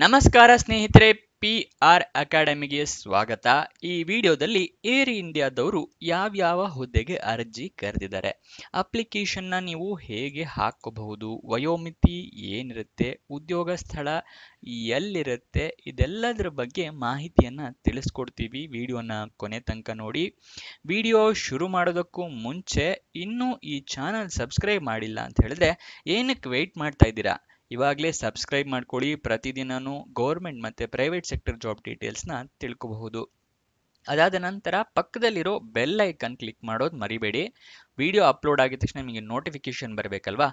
ನಮಸ್ಕಾರ ಸ್ನೇಹಿತರೆ, PR ಅಕಾಡೆಮಿಗೆ ಸ್ವಾಗತ. ಈ ವಿಡಿಯೋದಲ್ಲಿ ಏರ್ ಇಂಡಿಯಾದವರು ಯಾವ್ಯಾವ ಹುದ್ದೆಗೆ ಅರ್ಜಿ ಕರೆದಿದ್ದಾರೆ, ಅಪ್ಲಿಕೇಶನ್ನ ನೀವು ಹೇಗೆ ಹಾಕಬಹುದು, ವಯೋಮಿತಿ ಏನಿರುತ್ತೆ, ಉದ್ಯೋಗ ಸ್ಥಳ ಎಲ್ಲಿರುತ್ತೆ, ಇದೆಲ್ಲದರ ಬಗ್ಗೆ ಮಾಹಿತಿಯನ್ನ ತಿಳಿಸ್ಕೊಡ್ತೀವಿ. ವಿಡಿಯೋನ ಕೊನೆ ತನಕ ನೋಡಿ. ವಿಡಿಯೋ ಶುರು ಮಾಡೋದಕ್ಕೂ ಮುಂಚೆ ಇನ್ನೂ ಈ ಚಾನಲ್ ಸಬ್ಸ್ಕ್ರೈಬ್ ಮಾಡಿಲ್ಲ ಅಂತ ಹೇಳಿದ್ರೆ ಏನಕ್ಕೆ ವೆಯ್ಟ್ ಮಾಡ್ತಾ ಇದ್ದೀರಾ? ಇವಾಗಲೇ ಸಬ್ಸ್ಕ್ರೈಬ್ ಮಾಡ್ಕೊಳ್ಳಿ. ಪ್ರತಿದಿನನೂ ಗೌರ್ಮೆಂಟ್ ಮತ್ತು ಪ್ರೈವೇಟ್ ಸೆಕ್ಟರ್ ಜಾಬ್ ಡೀಟೇಲ್ಸ್ನ ತಿಳ್ಕೋಬಹುದು. ಅದಾದ ನಂತರ ಪಕ್ಕದಲ್ಲಿರೋ ಬೆಲ್ ಐಕನ್ ಕ್ಲಿಕ್ ಮಾಡೋದು ಮರಿಬೇಡಿ. ವಿಡಿಯೋ ಅಪ್ಲೋಡ್ ಆಗಿದ ತಕ್ಷಣ ನಿಮಗೆ ನೋಟಿಫಿಕೇಶನ್ ಬರಬೇಕಲ್ವಾ,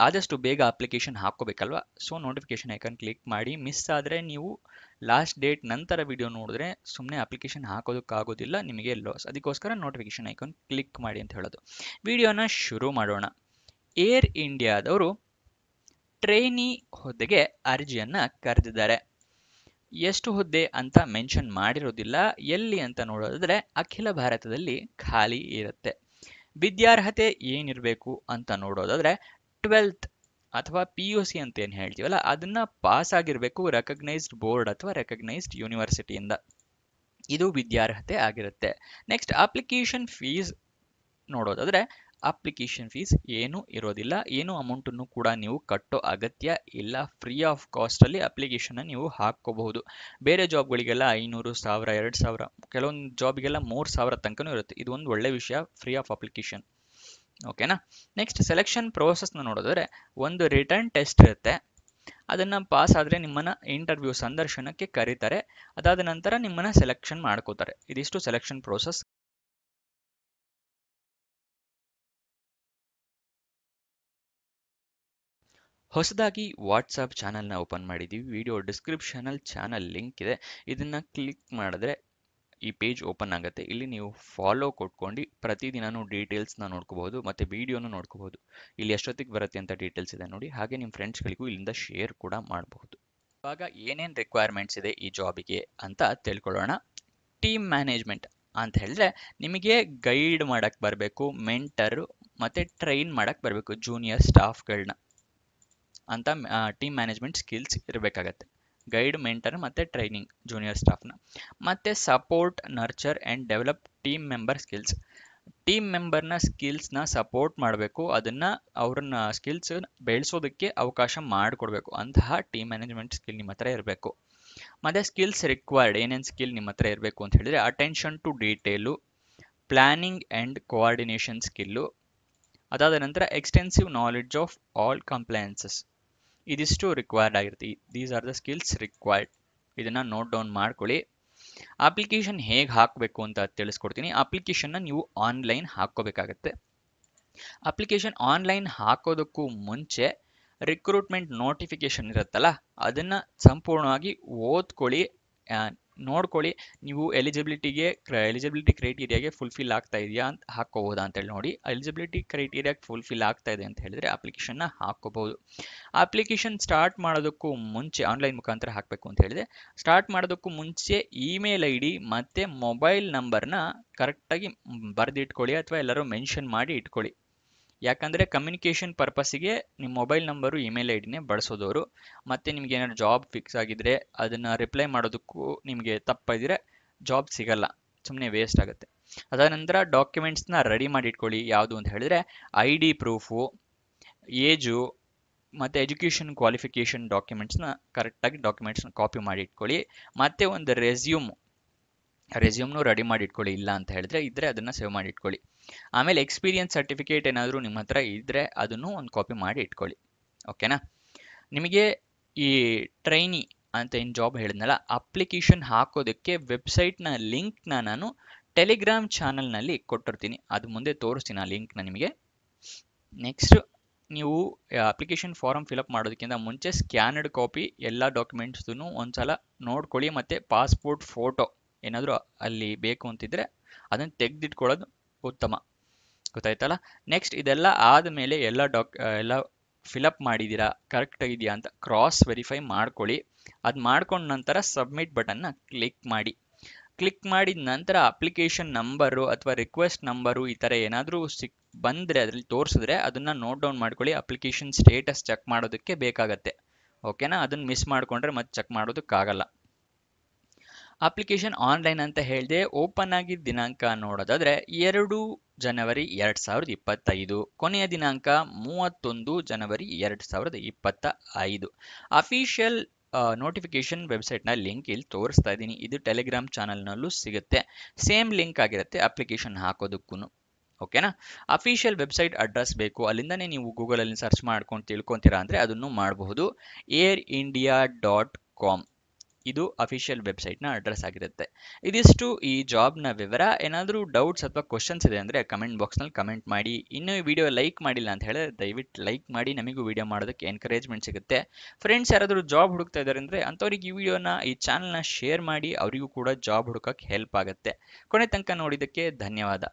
ಆದಷ್ಟು ಬೇಗ ಅಪ್ಲಿಕೇಶನ್ ಹಾಕೋಬೇಕಲ್ವಾ. ಸೊ ನೋಟಿಫಿಕೇಶನ್ ಐಕನ್ ಕ್ಲಿಕ್ ಮಾಡಿ. ಮಿಸ್ ಆದರೆ ನೀವು ಲಾಸ್ಟ್ ಡೇಟ್ ನಂತರ ವಿಡಿಯೋ ನೋಡಿದ್ರೆ ಸುಮ್ಮನೆ ಅಪ್ಲಿಕೇಶನ್ ಹಾಕೋದಕ್ಕಾಗೋದಿಲ್ಲ, ನಿಮಗೆ ಲಾಸ್. ಅದಕ್ಕೋಸ್ಕರ ನೋಟಿಫಿಕೇಶನ್ ಐಕನ್ ಕ್ಲಿಕ್ ಮಾಡಿ ಅಂತ ಹೇಳೋದು. ವಿಡಿಯೋನ ಶುರು ಮಾಡೋಣ. ಏರ್ ಇಂಡಿಯಾದವರು ಟ್ರೈನಿ ಹುದ್ದೆಗೆ ಅರ್ಜಿಯನ್ನ ಕರೆದಿದ್ದಾರೆ. ಎಷ್ಟು ಹುದ್ದೆ ಅಂತ ಮೆನ್ಷನ್ ಮಾಡಿರೋದಿಲ್ಲ. ಎಲ್ಲಿ ಅಂತ ನೋಡೋದಾದ್ರೆ ಅಖಿಲ ಭಾರತದಲ್ಲಿ ಖಾಲಿ ಇರುತ್ತೆ. ವಿದ್ಯಾರ್ಹತೆ ಏನಿರಬೇಕು ಅಂತ ನೋಡೋದಾದ್ರೆ 12th ಅಥವಾ PUC ಅಂತ ಏನು ಹೇಳ್ತೀವಲ್ಲ ಅದನ್ನ ಪಾಸ್ ಆಗಿರಬೇಕು, ರೆಕಗ್ನೈಸ್ಡ್ ಬೋರ್ಡ್ ಅಥವಾ ರೆಕಗ್ನೈಸ್ಡ್ ಯೂನಿವರ್ಸಿಟಿಯಿಂದ. ಇದು ವಿದ್ಯಾರ್ಹತೆ ಆಗಿರುತ್ತೆ. ನೆಕ್ಸ್ಟ್ ಅಪ್ಲಿಕೇಶನ್ ಫೀಸ್ ನೋಡೋದಾದ್ರೆ ಅಪ್ಲಿಕೇಶನ್ ಫೀಸ್ ಏನೂ ಇರೋದಿಲ್ಲ, ಏನು ಅಮೌಂಟನ್ನು ಕೂಡ ನೀವು ಕಟ್ಟೋ ಅಗತ್ಯ ಇಲ್ಲ. ಫ್ರೀ ಆಫ್ ಕಾಸ್ಟಲ್ಲಿ ಅಪ್ಲಿಕೇಶನ್ನ ನೀವು ಹಾಕ್ಕೋಬಹುದು. ಬೇರೆ ಜಾಬ್ಗಳಿಗೆಲ್ಲ 500, 1000, 2000, ಕೆಲವೊಂದು ಜಾಬಿಗೆಲ್ಲ 3000 ತನಕನೂ ಇರುತ್ತೆ. ಇದು ಒಂದು ಒಳ್ಳೆ ವಿಷಯ, ಫ್ರೀ ಆಫ್ ಅಪ್ಲಿಕೇಶನ್. ಓಕೆನಾ. ನೆಕ್ಸ್ಟ್ ಸೆಲೆಕ್ಷನ್ ಪ್ರೋಸೆಸ್ನ ನೋಡೋದಾದ್ರೆ ಒಂದು ರಿಟರ್ನ್ ಟೆಸ್ಟ್ ಇರುತ್ತೆ. ಅದನ್ನು ಪಾಸ್ ಆದರೆ ನಿಮ್ಮನ್ನು ಇಂಟರ್ವ್ಯೂ ಸಂದರ್ಶನಕ್ಕೆ ಕರೀತಾರೆ. ಅದಾದ ನಂತರ ನಿಮ್ಮನ್ನು ಸೆಲೆಕ್ಷನ್ ಮಾಡ್ಕೋತಾರೆ. ಇದಿಷ್ಟು ಸೆಲೆಕ್ಷನ್ ಪ್ರೋಸೆಸ್. ಹೊಸದಾಗಿ ವಾಟ್ಸಪ್ ಚಾನಲ್ನ ಓಪನ್ ಮಾಡಿದ್ದೀವಿ. ವಿಡಿಯೋ ಡಿಸ್ಕ್ರಿಪ್ಷನಲ್ಲಿ ಚಾನಲ್ ಲಿಂಕ್ ಇದೆ. ಇದನ್ನು ಕ್ಲಿಕ್ ಮಾಡಿದ್ರೆ ಈ ಪೇಜ್ ಓಪನ್ ಆಗುತ್ತೆ. ಇಲ್ಲಿ ನೀವು ಫಾಲೋ ಕೊಟ್ಕೊಂಡು ಪ್ರತಿದಿನನೂ ಡೀಟೇಲ್ಸ್ನ ನೋಡ್ಕೋಬಹುದು ಮತ್ತು ವಿಡಿಯೋನು ನೋಡ್ಕೋಬಹುದು. ಇಲ್ಲಿ ಎಷ್ಟೊತ್ತಿಗೆ ಬರುತ್ತೆ ಅಂತ ಡೀಟೇಲ್ಸ್ ಇದೆ ನೋಡಿ. ಹಾಗೆ ನಿಮ್ಮ ಫ್ರೆಂಡ್ಸ್ಗಳಿಗೂ ಇಲ್ಲಿಂದ ಶೇರ್ ಕೂಡ ಮಾಡಬಹುದು. ಇವಾಗ ಏನೇನು ರಿಕ್ವೈರ್ಮೆಂಟ್ಸ್ ಇದೆ ಈ ಜಾಬಿಗೆ ಅಂತ ತಿಳ್ಕೊಳ್ಳೋಣ. ಟೀಮ್ ಮ್ಯಾನೇಜ್ಮೆಂಟ್ ಅಂತ ಹೇಳಿದ್ರೆ ನಿಮಗೆ ಗೈಡ್ ಮಾಡಕ್ಕೆ ಬರಬೇಕು, ಮೆಂಟರು ಮತ್ತು ಟ್ರೈನ್ ಮಾಡಕ್ಕೆ ಬರಬೇಕು ಜೂನಿಯರ್ ಸ್ಟಾಫ್ಗಳನ್ನ ಅಂತ. ಟೀಮ್ ಮ್ಯಾನೇಜ್ಮೆಂಟ್ ಸ್ಕಿಲ್ಸ್ ಇರಬೇಕಾಗತ್ತೆ. ಗೈಡ್, ಮೆಂಟರ್ ಮತ್ತು ಟ್ರೈನಿಂಗ್ ಜೂನಿಯರ್ ಸ್ಟಾಫ್ನ. ಮತ್ತು support, nurture and develop team member skills. Team ಮೆಂಬರ್ನ ಸ್ಕಿಲ್ಸ್ನ ಸಪೋರ್ಟ್ ಮಾಡಬೇಕು, ಅದನ್ನು ಅವ್ರನ್ನ ಸ್ಕಿಲ್ಸ್ ಬೆಳೆಸೋದಕ್ಕೆ ಅವಕಾಶ ಮಾಡಿಕೊಡ್ಬೇಕು. ಅಂತಹ ಟೀಮ್ ಮ್ಯಾನೇಜ್ಮೆಂಟ್ ಸ್ಕಿಲ್ ನಿಮ್ಮ ಹತ್ರ ಇರಬೇಕು. ಮತ್ತು ಸ್ಕಿಲ್ಸ್ ರಿಕ್ವೈರ್ಡ್, ಏನೇನು ಸ್ಕಿಲ್ ನಿಮ್ಮ ಹತ್ರ ಇರಬೇಕು ಅಂತ ಹೇಳಿದ್ರೆ attention to detail, planning and coordination skill, ಅದಾದ ನಂತರ extensive knowledge of all compliances. ಇದಿಷ್ಟು ರಿಕ್ವೈರ್ಡ್ ಆಗಿರುತ್ತೆ. These are the skills required. ಇದನ್ನು ನೋಟ್ ಡೌನ್ ಮಾಡ್ಕೊಳ್ಳಿ. ಅಪ್ಲಿಕೇಶನ್ ಹೇಗೆ ಹಾಕಬೇಕು ಅಂತ ತಿಳಿಸ್ಕೊಡ್ತೀನಿ. ಅಪ್ಲಿಕೇಶನ್ನ ನೀವು ಆನ್ಲೈನ್ ಹಾಕ್ಕೋಬೇಕಾಗತ್ತೆ. ಅಪ್ಲಿಕೇಶನ್ ಆನ್ಲೈನ್ ಹಾಕೋದಕ್ಕೂ ಮುಂಚೆ ರಿಕ್ರೂಟ್ಮೆಂಟ್ ನೋಟಿಫಿಕೇಶನ್ ಇರುತ್ತಲ್ಲ ಅದನ್ನು ಸಂಪೂರ್ಣವಾಗಿ ಓದ್ಕೊಳ್ಳಿ, ನೋಡ್ಕೊಳ್ಳಿ. ನೀವು ಎಲಿಜಿಬಿಲಿಟಿ ಕ್ರೈಟೀರಿಯಾಗೆ ಫುಲ್ಫಿಲ್ ಆಗ್ತಾ ಇದೆಯಾ ಅಂತ ಹಾಕ್ಕೋಬೋದಾ ಅಂತೇಳಿ ನೋಡಿ. ಎಲಿಜಿಬಿಲಿಟಿ ಕ್ರೈಟೀರಿಯಾಗೆ ಫುಲ್ಫಿಲ್ ಆಗ್ತಾ ಇದೆ ಅಂತ ಹೇಳಿದ್ರೆ ಅಪ್ಲಿಕೇಶನ್ನ ಹಾಕ್ಕೋಬಹುದು. ಅಪ್ಲಿಕೇಶನ್ ಸ್ಟಾರ್ಟ್ ಮಾಡೋದಕ್ಕೂ ಮುಂಚೆ ಆನ್ಲೈನ್ ಮುಖಾಂತರ ಹಾಕಬೇಕು ಅಂತ ಹೇಳಿದ್ರೆ ಸ್ಟಾರ್ಟ್ ಮಾಡೋದಕ್ಕೂ ಮುಂಚೆ ಇಮೇಲ್ ID ಮತ್ತು ಮೊಬೈಲ್ ನಂಬರ್ನ ಕರೆಕ್ಟಾಗಿ ಬರೆದಿಟ್ಕೊಳ್ಳಿ ಅಥವಾ ಎಲ್ಲರೂ ಮೆನ್ಷನ್ ಮಾಡಿ ಇಟ್ಕೊಳ್ಳಿ. ಯಾಕಂದರೆ ಕಮ್ಯುನಿಕೇಷನ್ ಪರ್ಪಸ್ಸಿಗೆ ನಿಮ್ಮ ಮೊಬೈಲ್ ನಂಬರು ಇಮೇಲ್ ಐಡಿನೇ ಬಳಸೋದವರು. ಮತ್ತು ನಿಮ್ಗೆ ಏನಾದ್ರು ಜಾಬ್ ಫಿಕ್ಸ್ ಆಗಿದ್ರೆ ಅದನ್ನು ರಿಪ್ಲೈ ಮಾಡೋದಕ್ಕೂ ನಿಮಗೆ ತಪ್ಪಿದ್ರೆ ಜಾಬ್ ಸಿಗಲ್ಲ, ಸುಮ್ಮನೆ ವೇಸ್ಟ್ ಆಗುತ್ತೆ. ಅದಾದ ನಂತರ ಡಾಕ್ಯುಮೆಂಟ್ಸ್ನ ರೆಡಿ ಮಾಡಿ ಇಟ್ಕೊಳ್ಳಿ. ಯಾವುದು ಅಂತ ಹೇಳಿದ್ರೆ ID ಪ್ರೂಫು, ಏಜು ಮತ್ತು ಎಜುಕೇಷನ್ ಕ್ವಾಲಿಫಿಕೇಷನ್ ಡಾಕ್ಯುಮೆಂಟ್ಸ್ನ ಡಾಕ್ಯುಮೆಂಟ್ಸ್ನ ಕಾಪಿ ಮಾಡಿ ಇಟ್ಕೊಳ್ಳಿ. ಮತ್ತು ಒಂದು ರೆಸ್ಯೂಮ್ನು ರೆಡಿ ಮಾಡಿ ಇಟ್ಕೊಳ್ಳಿ. ಇಲ್ಲ ಅಂತ ಹೇಳಿದ್ರೆ ಇದ್ದರೆ ಅದನ್ನು ಸೇವ್ ಮಾಡಿ ಇಟ್ಕೊಳ್ಳಿ. ಆಮೇಲೆ ಎಕ್ಸ್ಪೀರಿಯನ್ಸ್ ಸರ್ಟಿಫಿಕೇಟ್ ಏನಾದರೂ ನಿಮ್ಮ ಹತ್ರ ಇದ್ದರೆ ಅದನ್ನು ಒಂದು ಕಾಪಿ ಮಾಡಿ ಇಟ್ಕೊಳ್ಳಿ. ಓಕೆನಾ. ನಿಮಗೆ ಈ ಟ್ರೈನಿ ಅಂತ ಏನು ಜಾಬ್ ಹೇಳಿದ್ನಲ್ಲ, ಅಪ್ಲಿಕೇಶನ್ ಹಾಕೋದಕ್ಕೆ ವೆಬ್ಸೈಟ್ನ ಲಿಂಕ್ನ ನಾನು ಟೆಲಿಗ್ರಾಮ್ ಚಾನಲ್ನಲ್ಲಿ ಕೊಟ್ಟಿರ್ತೀನಿ. ಅದು ಮುಂದೆ ತೋರಿಸ್ತೀನಿ ಆ ಲಿಂಕ್ನ ನಿಮಗೆ. ನೆಕ್ಸ್ಟ್ ನೀವು ಅಪ್ಲಿಕೇಶನ್ ಫಾರಮ್ ಫಿಲಪ್ ಮಾಡೋದಕ್ಕಿಂತ ಮುಂಚೆ ಸ್ಕ್ಯಾನರ್ಡ್ ಕಾಪಿ ಎಲ್ಲ ಡಾಕ್ಯುಮೆಂಟ್ಸ್ದು ಒಂದ್ಸಲ ನೋಡ್ಕೊಳ್ಳಿ. ಮತ್ತು ಪಾಸ್ಪೋರ್ಟ್ ಫೋಟೋ ಏನಾದರೂ ಅಲ್ಲಿ ಬೇಕು ಅಂತಿದ್ರೆ ಅದನ್ನು ತೆಗೆದಿಟ್ಕೊಳ್ಳೋದು ಉತ್ತಮ. ಗೊತ್ತಾಯ್ತಲ್ಲ. ನೆಕ್ಸ್ಟ್ ಇದೆಲ್ಲ ಆದಮೇಲೆ ಎಲ್ಲ ಫಿಲಪ್ ಮಾಡಿದ್ದೀರಾ, ಕರೆಕ್ಟ್ ಆಗಿದೆಯಾ ಅಂತ ಕ್ರಾಸ್ ವೆರಿಫೈ ಮಾಡ್ಕೊಳ್ಳಿ. ಅದು ಮಾಡ್ಕೊಂಡ ನಂತರ ಸಬ್ಮಿಟ್ ಬಟನ್ನ ಕ್ಲಿಕ್ ಮಾಡಿ. ಕ್ಲಿಕ್ ಮಾಡಿದ ನಂತರ ಅಪ್ಲಿಕೇಶನ್ ನಂಬರು ಅಥವಾ ರಿಕ್ವೆಸ್ಟ್ ನಂಬರು ಈ ಥರ ಏನಾದರೂ ಬಂದರೆ ಅದರಲ್ಲಿ ತೋರಿಸಿದ್ರೆ ಅದನ್ನು ನೋಟ್ ಡೌನ್ ಮಾಡ್ಕೊಳ್ಳಿ. ಅಪ್ಲಿಕೇಶನ್ ಸ್ಟೇಟಸ್ ಚೆಕ್ ಮಾಡೋದಕ್ಕೆ ಬೇಕಾಗತ್ತೆ. ಓಕೆನಾ? ಅದನ್ನ ಮಿಸ್ ಮಾಡ್ಕೊಂಡ್ರೆ ಮತ್ತೆ ಚೆಕ್ ಮಾಡೋದಕ್ಕಾಗಲ್ಲ. ಅಪ್ಲಿಕೇಶನ್ ಆನ್ಲೈನ್ ಅಂತ ಹೇಳಿದೆ. ಓಪನ್ ಆಗಿದ್ದ ದಿನಾಂಕ ನೋಡೋದಾದ್ರೆ 2 ಜನವರಿ 2025. ಕೊನೆಯ ದಿನಾಂಕ 31 ಜನವರಿ 2025. ಅಫಿಷಿಯಲ್ ನೋಟಿಫಿಕೇಶನ್ ವೆಬ್ಸೈಟ್ನ ಲಿಂಕ್ ಇಲ್ಲಿ ತೋರಿಸ್ತಾ ಇದ್ದೀನಿ. ಇದು ಟೆಲಿಗ್ರಾಮ್ ಚಾನಲ್ನಲ್ಲೂ ಸಿಗುತ್ತೆ. ಸೇಮ್ ಲಿಂಕ್ ಆಗಿರುತ್ತೆ ಅಪ್ಲಿಕೇಶನ್ ಹಾಕೋದಕ್ಕೂ. ಓಕೆನಾ? ಅಫಿಷಿಯಲ್ ವೆಬ್ಸೈಟ್ ಅಡ್ರೆಸ್ ಬೇಕು, ಅಲ್ಲಿಂದನೇ ನೀವು ಗೂಗಲಲ್ಲಿ ಸರ್ಚ್ ಮಾಡ್ಕೊಂಡು ತಿಳ್ಕೊತೀರಾ ಅಂದರೆ ಅದನ್ನು ಮಾಡಬಹುದು. airindia.com ಇದು ಅಫಿಷಿಯಲ್ ವೆಬ್ಸೈಟ್ನ ಅಡ್ರೆಸ್ ಆಗಿರುತ್ತೆ. ಇದಿಷ್ಟು ಈ ಜಾಬ್ನ ವಿವರ. ಏನಾದರೂ ಡೌಟ್ಸ್ ಅಥವಾ ಕ್ವಶನ್ಸ್ ಇದೆ ಅಂದರೆ ಕಮೆಂಟ್ ಬಾಕ್ಸ್ನಲ್ಲಿ ಕಮೆಂಟ್ ಮಾಡಿ. ಇನ್ನೂ ಈ ವಿಡಿಯೋ ಲೈಕ್ ಮಾಡಿಲ್ಲ ಅಂತ ಹೇಳಿದ್ರೆ ದಯವಿಟ್ಟು ಲೈಕ್ ಮಾಡಿ, ನಮಗೂ ವಿಡಿಯೋ ಮಾಡೋದಕ್ಕೆ ಎನ್ಕರೇಜ್ಮೆಂಟ್ ಸಿಗುತ್ತೆ. ಫ್ರೆಂಡ್ಸ್ ಯಾರಾದರೂ ಜಾಬ್ ಹುಡುಕ್ತಾ ಇದ್ದಾರೆ ಅಂದರೆ ಅಂಥವ್ರಿಗೆ ಈ ವಿಡಿಯೋನ, ಈ ಚಾನಲ್ನ ಶೇರ್ ಮಾಡಿ, ಅವರಿಗೂ ಕೂಡ ಜಾಬ್ ಹುಡುಕಕ್ಕೆ ಹೆಲ್ಪ್ ಆಗುತ್ತೆ. ಕೊನೆ ತನಕ ನೋಡಿದ್ದಕ್ಕೆ ಧನ್ಯವಾದ.